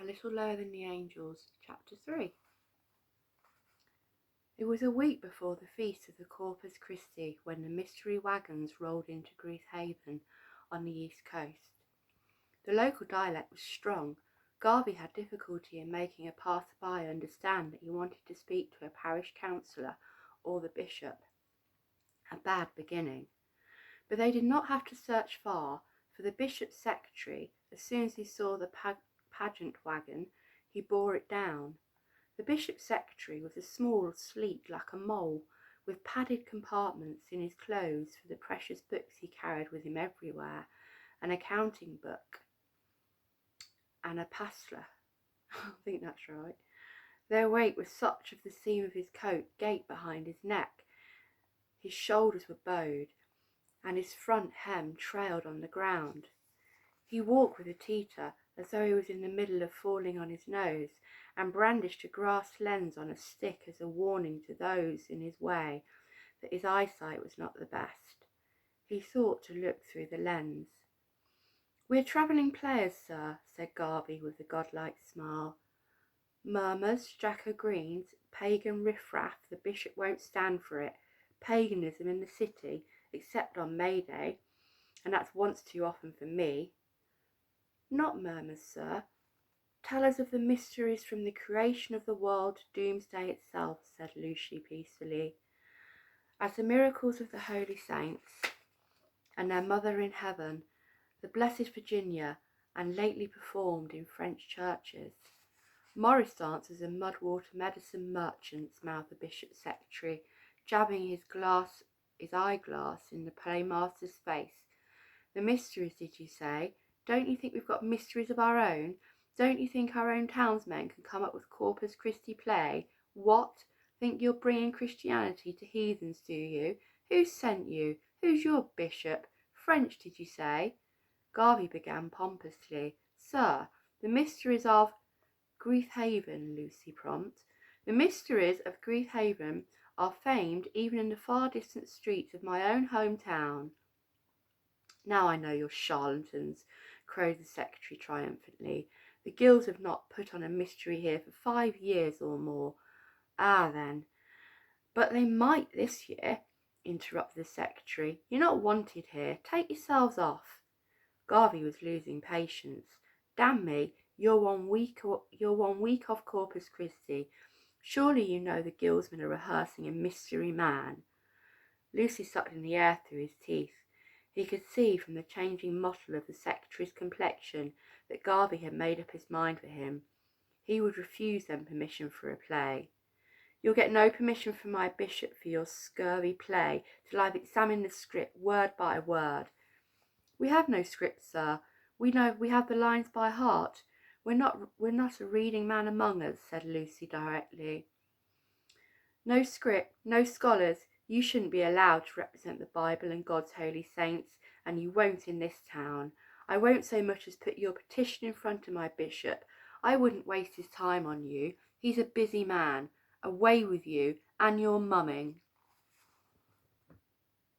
A Little Lower Than the Angels, Chapter 3. It was a week before the feast of the Corpus Christi when the mystery wagons rolled into Greece Haven on the east coast. The local dialect was strong. Garvey had difficulty in making a passer-by understand that he wanted to speak to a parish councillor or the bishop. A bad beginning. But they did not have to search far, for the bishop's secretary, as soon as he saw the pageant wagon, he bore it down. The bishop's secretary was a small, sleek like a mole, with padded compartments in his clothes for the precious books he carried with him everywhere, an accounting book and a pastler. I think that's right. Their weight was such of the seam of his coat gaped behind his neck. His shoulders were bowed, and his front hem trailed on the ground. He walked with a teeter, as though he was in the middle of falling on his nose, and brandished a grass lens on a stick as a warning to those in his way that his eyesight was not the best. He thought to look through the lens. "We're travelling players, sir," said Garvey with a godlike smile. "Murmurs, Jacker Greens, pagan riffraff, the bishop won't stand for it. Paganism in the city, except on May Day, and that's once too often for me." "Not murmurs, sir. Tell us of the mysteries from the creation of the world to doomsday itself," said Lucy peacefully. "As the miracles of the holy saints and their mother in heaven, the blessed Virginia, and lately performed in French churches." "Morris dances and mud-water medicine merchants," mouthed the bishop's secretary, jabbing his eyeglass in the playmaster's face. "The mysteries, did you say? Don't you think we've got mysteries of our own? Don't you think our own townsmen can come up with Corpus Christi play? What? Think you're bringing Christianity to heathens, do you? Who sent you? Who's your bishop? French, did you say?" Garvey began pompously. "Sir, the mysteries of—" "Greece Haven," Lucy prompted. "The mysteries of Greece Haven are famed even in the far distant streets of my own hometown." "Now I know you're charlatans," crowed the secretary triumphantly. "The guilds have not put on a mystery here for 5 years or more." "Ah, then." "But they might this year," interrupted the secretary. "You're not wanted here. Take yourselves off." Garvey was losing patience. "Damn me, you're 1 week off Corpus Christi. Surely you know the guildsmen are rehearsing a mystery man." Lucy sucked in the air through his teeth. He could see from the changing mottle of the secretary's complexion that Garvey had made up his mind for him. He would refuse them permission for a play. "You'll get no permission from my bishop for your scurvy play till I've examined the script word by word." "We have no script, sir. We have the lines by heart. We're not a reading man among us," said Lucy directly. "No script, no scholars. You shouldn't be allowed to represent the Bible and God's holy saints, and you won't in this town. I won't so much as put your petition in front of my bishop. I wouldn't waste his time on you. He's a busy man. Away with you and your mumming."